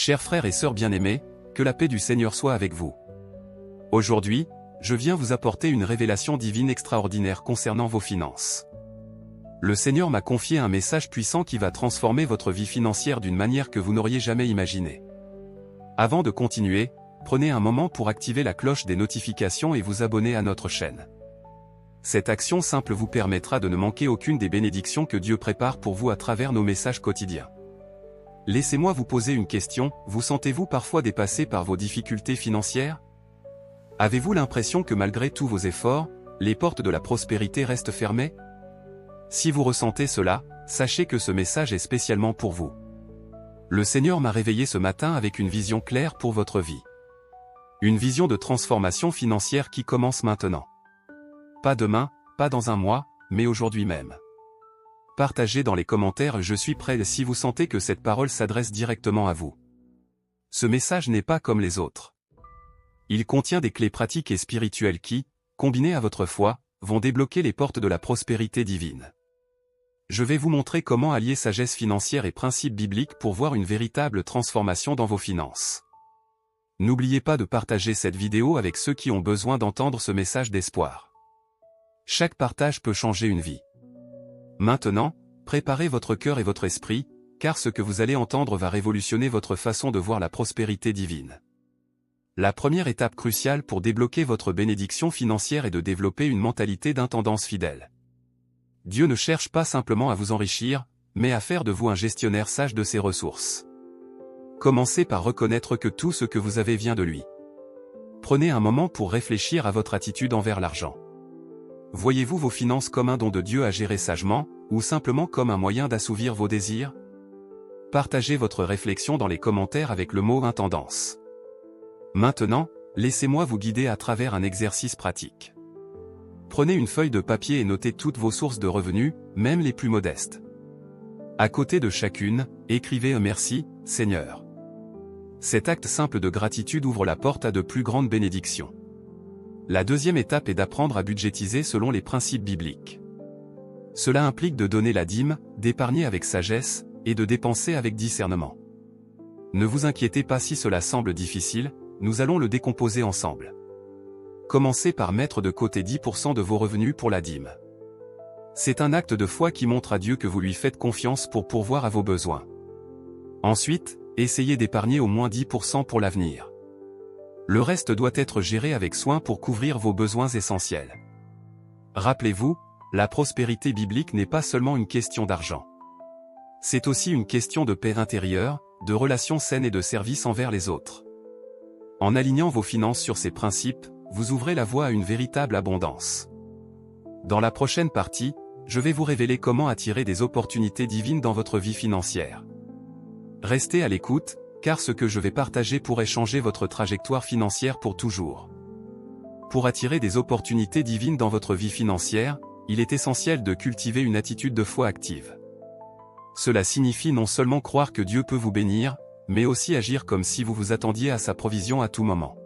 Chers frères et sœurs bien-aimés, que la paix du Seigneur soit avec vous. Aujourd'hui, je viens vous apporter une révélation divine extraordinaire concernant vos finances. Le Seigneur m'a confié un message puissant qui va transformer votre vie financière d'une manière que vous n'auriez jamais imaginée. Avant de continuer, prenez un moment pour activer la cloche des notifications et vous abonner à notre chaîne. Cette action simple vous permettra de ne manquer aucune des bénédictions que Dieu prépare pour vous à travers nos messages quotidiens. Laissez-moi vous poser une question, vous sentez-vous parfois dépassé par vos difficultés financières? Avez-vous l'impression que malgré tous vos efforts, les portes de la prospérité restent fermées? Si vous ressentez cela, sachez que ce message est spécialement pour vous. Le Seigneur m'a réveillé ce matin avec une vision claire pour votre vie. Une vision de transformation financière qui commence maintenant. Pas demain, pas dans un mois, mais aujourd'hui même. Partagez dans les commentaires « Je suis prêt » si vous sentez que cette parole s'adresse directement à vous. Ce message n'est pas comme les autres. Il contient des clés pratiques et spirituelles qui, combinées à votre foi, vont débloquer les portes de la prospérité divine. Je vais vous montrer comment allier sagesse financière et principes bibliques pour voir une véritable transformation dans vos finances. N'oubliez pas de partager cette vidéo avec ceux qui ont besoin d'entendre ce message d'espoir. Chaque partage peut changer une vie. Maintenant, préparez votre cœur et votre esprit, car ce que vous allez entendre va révolutionner votre façon de voir la prospérité divine. La première étape cruciale pour débloquer votre bénédiction financière est de développer une mentalité d'intendance fidèle. Dieu ne cherche pas simplement à vous enrichir, mais à faire de vous un gestionnaire sage de ses ressources. Commencez par reconnaître que tout ce que vous avez vient de lui. Prenez un moment pour réfléchir à votre attitude envers l'argent. Voyez-vous vos finances comme un don de Dieu à gérer sagement, ou simplement comme un moyen d'assouvir vos désirs? Partagez votre réflexion dans les commentaires avec le mot « intendance ». Maintenant, laissez-moi vous guider à travers un exercice pratique. Prenez une feuille de papier et notez toutes vos sources de revenus, même les plus modestes. À côté de chacune, écrivez un « Merci, Seigneur ». Cet acte simple de gratitude ouvre la porte à de plus grandes bénédictions. La deuxième étape est d'apprendre à budgétiser selon les principes bibliques. Cela implique de donner la dîme, d'épargner avec sagesse, et de dépenser avec discernement. Ne vous inquiétez pas si cela semble difficile, nous allons le décomposer ensemble. Commencez par mettre de côté 10% de vos revenus pour la dîme. C'est un acte de foi qui montre à Dieu que vous lui faites confiance pour pourvoir à vos besoins. Ensuite, essayez d'épargner au moins 10% pour l'avenir. Le reste doit être géré avec soin pour couvrir vos besoins essentiels. Rappelez-vous, la prospérité biblique n'est pas seulement une question d'argent. C'est aussi une question de paix intérieure, de relations saines et de service envers les autres. En alignant vos finances sur ces principes, vous ouvrez la voie à une véritable abondance. Dans la prochaine partie, je vais vous révéler comment attirer des opportunités divines dans votre vie financière. Restez à l'écoute, car ce que je vais partager pourrait changer votre trajectoire financière pour toujours. Pour attirer des opportunités divines dans votre vie financière, il est essentiel de cultiver une attitude de foi active. Cela signifie non seulement croire que Dieu peut vous bénir, mais aussi agir comme si vous vous attendiez à sa provision à tout moment.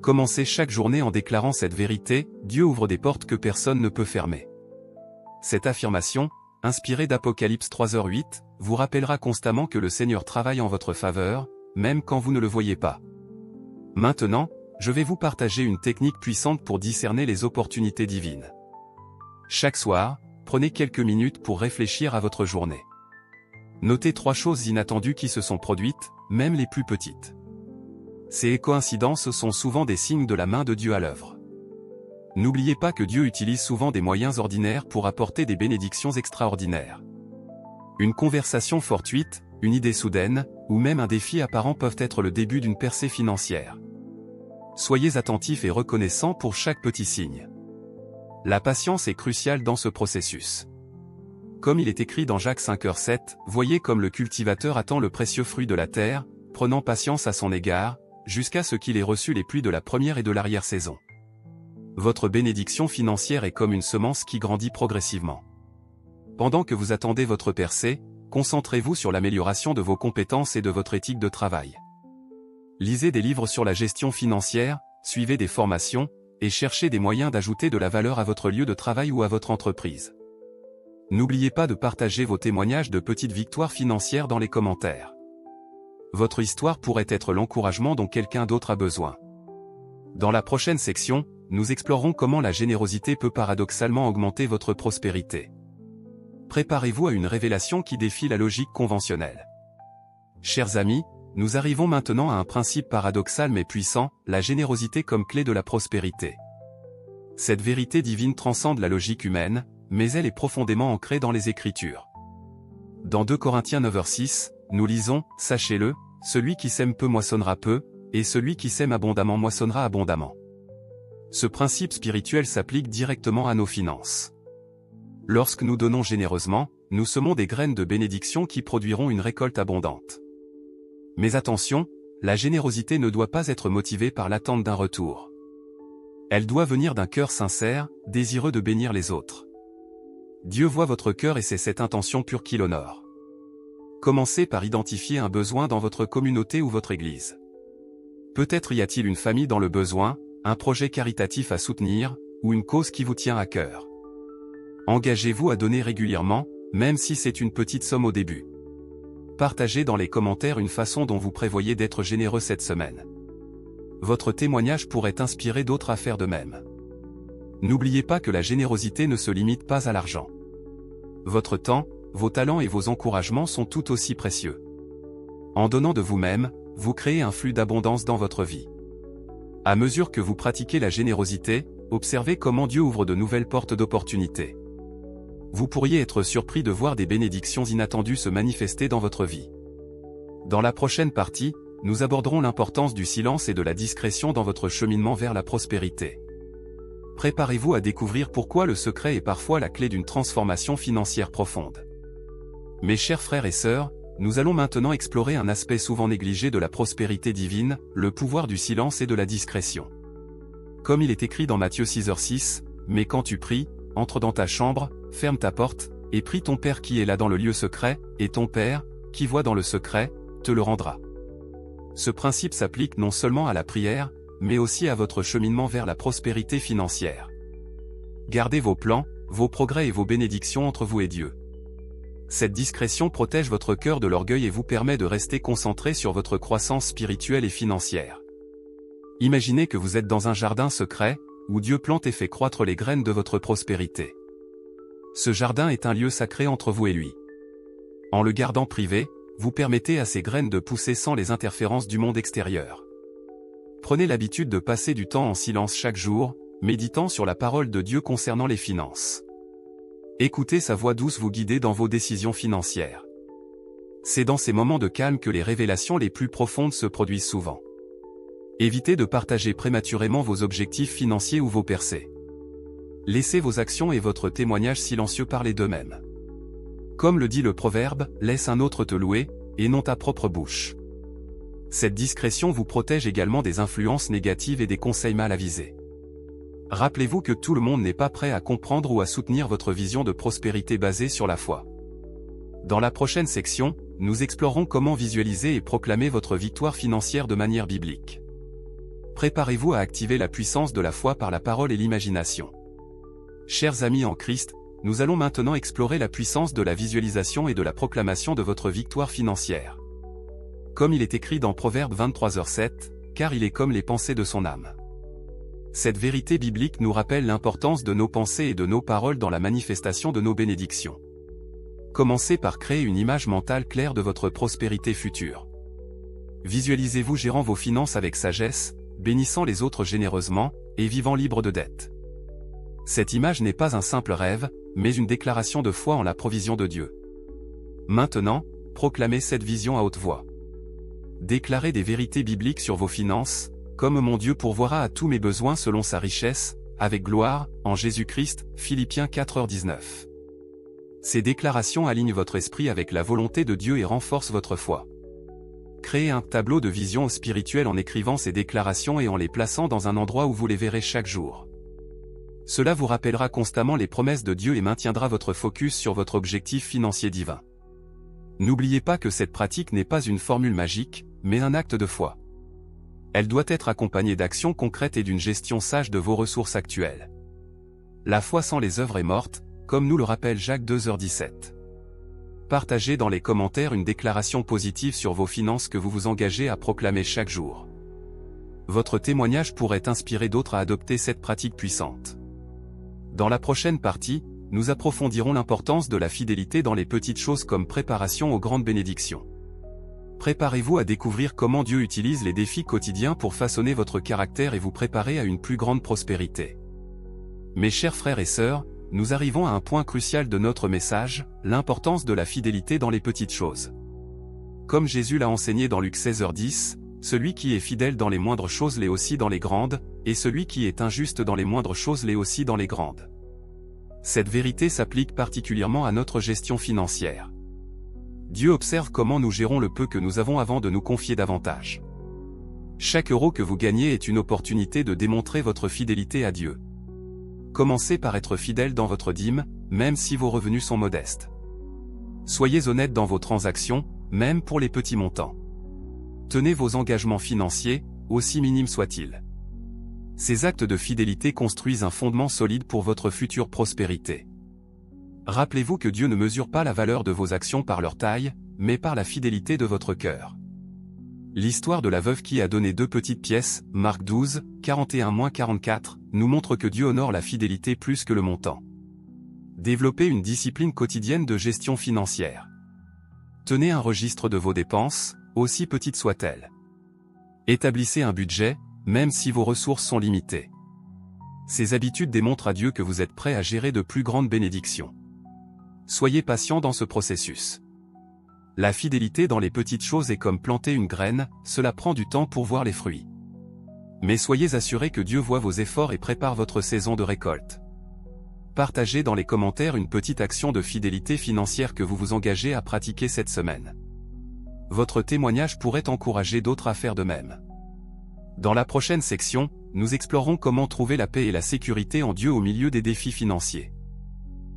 Commencez chaque journée en déclarant cette vérité, Dieu ouvre des portes que personne ne peut fermer. Cette affirmation, inspirée d'Apocalypse 3h8, vous rappellera constamment que le Seigneur travaille en votre faveur, même quand vous ne le voyez pas. Maintenant, je vais vous partager une technique puissante pour discerner les opportunités divines. Chaque soir, prenez quelques minutes pour réfléchir à votre journée. Notez 3 choses inattendues qui se sont produites, même les plus petites. Ces coïncidences sont souvent des signes de la main de Dieu à l'œuvre. N'oubliez pas que Dieu utilise souvent des moyens ordinaires pour apporter des bénédictions extraordinaires. Une conversation fortuite, une idée soudaine, ou même un défi apparent peuvent être le début d'une percée financière. Soyez attentifs et reconnaissants pour chaque petit signe. La patience est cruciale dans ce processus. Comme il est écrit dans Jacques 5h7, voyez comme le cultivateur attend le précieux fruit de la terre, prenant patience à son égard, jusqu'à ce qu'il ait reçu les pluies de la première et de l'arrière-saison. Votre bénédiction financière est comme une semence qui grandit progressivement. Pendant que vous attendez votre percée, concentrez-vous sur l'amélioration de vos compétences et de votre éthique de travail. Lisez des livres sur la gestion financière, suivez des formations, et cherchez des moyens d'ajouter de la valeur à votre lieu de travail ou à votre entreprise. N'oubliez pas de partager vos témoignages de petites victoires financières dans les commentaires. votre histoire pourrait être l'encouragement dont quelqu'un d'autre a besoin. Dans la prochaine section, nous explorerons comment la générosité peut paradoxalement augmenter votre prospérité. Préparez-vous à une révélation qui défie la logique conventionnelle. Chers amis, nous arrivons maintenant à un principe paradoxal mais puissant, la générosité comme clé de la prospérité. Cette vérité divine transcende la logique humaine, mais elle est profondément ancrée dans les Écritures. Dans 2 Corinthiens 9:6, nous lisons « Sachez-le, celui qui sème peu moissonnera peu, et celui qui sème abondamment moissonnera abondamment. » Ce principe spirituel s'applique directement à nos finances. Lorsque nous donnons généreusement, nous semons des graines de bénédiction qui produiront une récolte abondante. Mais attention, la générosité ne doit pas être motivée par l'attente d'un retour. Elle doit venir d'un cœur sincère, désireux de bénir les autres. Dieu voit votre cœur et c'est cette intention pure qui l'honore. Commencez par identifier un besoin dans votre communauté ou votre église. Peut-être y a-t-il une famille dans le besoin, un projet caritatif à soutenir, ou une cause qui vous tient à cœur. Engagez-vous à donner régulièrement, même si c'est une petite somme au début. Partagez dans les commentaires une façon dont vous prévoyez d'être généreux cette semaine. Votre témoignage pourrait inspirer d'autres à faire de même. N'oubliez pas que la générosité ne se limite pas à l'argent. Votre temps, vos talents et vos encouragements sont tout aussi précieux. En donnant de vous-même, vous créez un flux d'abondance dans votre vie. À mesure que vous pratiquez la générosité, observez comment Dieu ouvre de nouvelles portes d'opportunités. Vous pourriez être surpris de voir des bénédictions inattendues se manifester dans votre vie. Dans la prochaine partie, nous aborderons l'importance du silence et de la discrétion dans votre cheminement vers la prospérité. Préparez-vous à découvrir pourquoi le secret est parfois la clé d'une transformation financière profonde. Mes chers frères et sœurs, nous allons maintenant explorer un aspect souvent négligé de la prospérité divine, le pouvoir du silence et de la discrétion. Comme il est écrit dans Matthieu 6:6, « Mais quand tu pries, entre dans ta chambre, ferme ta porte, et prie ton Père qui est là dans le lieu secret, et ton Père, qui voit dans le secret, te le rendra. » Ce principe s'applique non seulement à la prière, mais aussi à votre cheminement vers la prospérité financière. Gardez vos plans, vos progrès et vos bénédictions entre vous et Dieu. Cette discrétion protège votre cœur de l'orgueil et vous permet de rester concentré sur votre croissance spirituelle et financière. Imaginez que vous êtes dans un jardin secret, où Dieu plante et fait croître les graines de votre prospérité. Ce jardin est un lieu sacré entre vous et lui. En le gardant privé, vous permettez à ces graines de pousser sans les interférences du monde extérieur. Prenez l'habitude de passer du temps en silence chaque jour, méditant sur la parole de Dieu concernant les finances. Écoutez sa voix douce vous guider dans vos décisions financières. C'est dans ces moments de calme que les révélations les plus profondes se produisent souvent. Évitez de partager prématurément vos objectifs financiers ou vos percées. Laissez vos actions et votre témoignage silencieux parler d'eux-mêmes. Comme le dit le proverbe, laisse un autre te louer, et non ta propre bouche. Cette discrétion vous protège également des influences négatives et des conseils mal avisés. Rappelez-vous que tout le monde n'est pas prêt à comprendre ou à soutenir votre vision de prospérité basée sur la foi. Dans la prochaine section, nous explorerons comment visualiser et proclamer votre victoire financière de manière biblique. Préparez-vous à activer la puissance de la foi par la parole et l'imagination. Chers amis en Christ, nous allons maintenant explorer la puissance de la visualisation et de la proclamation de votre victoire financière. Comme il est écrit dans Proverbe 23:7, car il est comme les pensées de son âme. Cette vérité biblique nous rappelle l'importance de nos pensées et de nos paroles dans la manifestation de nos bénédictions. Commencez par créer une image mentale claire de votre prospérité future. Visualisez-vous gérant vos finances avec sagesse, bénissant les autres généreusement, et vivant libre de dettes. Cette image n'est pas un simple rêve, mais une déclaration de foi en la provision de Dieu. Maintenant, proclamez cette vision à haute voix. Déclarez des vérités bibliques sur vos finances, comme mon Dieu pourvoira à tous mes besoins selon sa richesse, avec gloire, en Jésus-Christ, Philippiens 4:19. Ces déclarations alignent votre esprit avec la volonté de Dieu et renforcent votre foi. Créez un tableau de vision spirituelle en écrivant ces déclarations et en les plaçant dans un endroit où vous les verrez chaque jour. Cela vous rappellera constamment les promesses de Dieu et maintiendra votre focus sur votre objectif financier divin. N'oubliez pas que cette pratique n'est pas une formule magique, mais un acte de foi. Elle doit être accompagnée d'actions concrètes et d'une gestion sage de vos ressources actuelles. La foi sans les œuvres est morte, comme nous le rappelle Jacques 2:17. Partagez dans les commentaires une déclaration positive sur vos finances que vous vous engagez à proclamer chaque jour. Votre témoignage pourrait inspirer d'autres à adopter cette pratique puissante. Dans la prochaine partie, nous approfondirons l'importance de la fidélité dans les petites choses comme préparation aux grandes bénédictions. Préparez-vous à découvrir comment Dieu utilise les défis quotidiens pour façonner votre caractère et vous préparer à une plus grande prospérité. Mes chers frères et sœurs, nous arrivons à un point crucial de notre message, l'importance de la fidélité dans les petites choses. Comme Jésus l'a enseigné dans Luc 16h10, celui qui est fidèle dans les moindres choses l'est aussi dans les grandes, et celui qui est injuste dans les moindres choses l'est aussi dans les grandes. Cette vérité s'applique particulièrement à notre gestion financière. Dieu observe comment nous gérons le peu que nous avons avant de nous confier davantage. Chaque euro que vous gagnez est une opportunité de démontrer votre fidélité à Dieu. Commencez par être fidèle dans votre dîme, même si vos revenus sont modestes. Soyez honnête dans vos transactions, même pour les petits montants. Tenez vos engagements financiers, aussi minimes soient-ils. Ces actes de fidélité construisent un fondement solide pour votre future prospérité. Rappelez-vous que Dieu ne mesure pas la valeur de vos actions par leur taille, mais par la fidélité de votre cœur. L'histoire de la veuve qui a donné 2 petites pièces, Marc 12, 41-44, nous montre que Dieu honore la fidélité plus que le montant. Développez une discipline quotidienne de gestion financière. Tenez un registre de vos dépenses, aussi petites soient-elles. Établissez un budget, même si vos ressources sont limitées. Ces habitudes démontrent à Dieu que vous êtes prêt à gérer de plus grandes bénédictions. Soyez patient dans ce processus. La fidélité dans les petites choses est comme planter une graine, cela prend du temps pour voir les fruits. Mais soyez assurés que Dieu voit vos efforts et prépare votre saison de récolte. Partagez dans les commentaires une petite action de fidélité financière que vous vous engagez à pratiquer cette semaine. Votre témoignage pourrait encourager d'autres à faire de même. Dans la prochaine section, nous explorerons comment trouver la paix et la sécurité en Dieu au milieu des défis financiers.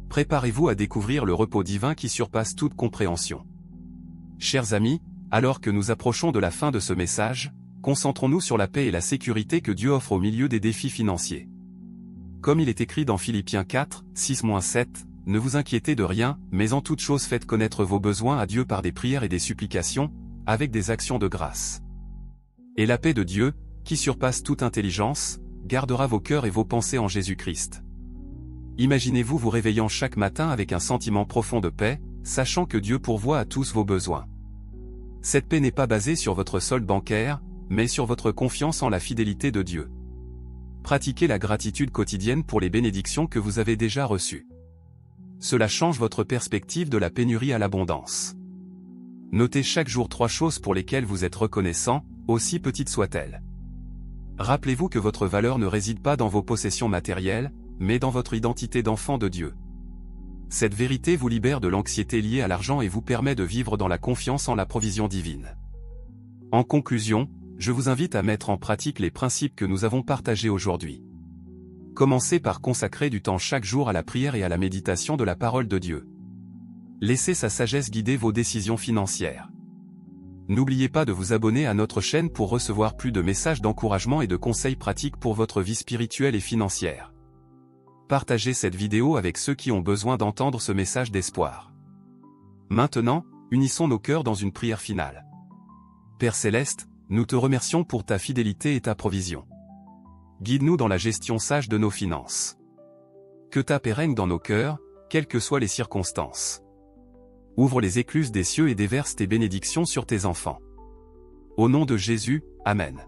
Préparez-vous à découvrir le repos divin qui surpasse toute compréhension. Chers amis, alors que nous approchons de la fin de ce message, concentrons-nous sur la paix et la sécurité que Dieu offre au milieu des défis financiers. Comme il est écrit dans Philippiens 4, 6-7, ne vous inquiétez de rien, mais en toute chose faites connaître vos besoins à Dieu par des prières et des supplications, avec des actions de grâce. Et la paix de Dieu, qui surpasse toute intelligence, gardera vos cœurs et vos pensées en Jésus-Christ. Imaginez-vous vous réveillant chaque matin avec un sentiment profond de paix, sachant que Dieu pourvoit à tous vos besoins. Cette paix n'est pas basée sur votre solde bancaire, mais sur votre confiance en la fidélité de Dieu. Pratiquez la gratitude quotidienne pour les bénédictions que vous avez déjà reçues. Cela change votre perspective de la pénurie à l'abondance. Notez chaque jour 3 choses pour lesquelles vous êtes reconnaissant, aussi petites soient-elles. Rappelez-vous que votre valeur ne réside pas dans vos possessions matérielles, mais dans votre identité d'enfant de Dieu. Cette vérité vous libère de l'anxiété liée à l'argent et vous permet de vivre dans la confiance en la provision divine. En conclusion, je vous invite à mettre en pratique les principes que nous avons partagés aujourd'hui. Commencez par consacrer du temps chaque jour à la prière et à la méditation de la parole de Dieu. Laissez sa sagesse guider vos décisions financières. N'oubliez pas de vous abonner à notre chaîne pour recevoir plus de messages d'encouragement et de conseils pratiques pour votre vie spirituelle et financière. Partagez cette vidéo avec ceux qui ont besoin d'entendre ce message d'espoir. Maintenant, unissons nos cœurs dans une prière finale. Père Céleste, nous te remercions pour ta fidélité et ta provision. Guide-nous dans la gestion sage de nos finances. Que ta paix règne dans nos cœurs, quelles que soient les circonstances. Ouvre les écluses des cieux et déverse tes bénédictions sur tes enfants. Au nom de Jésus, Amen.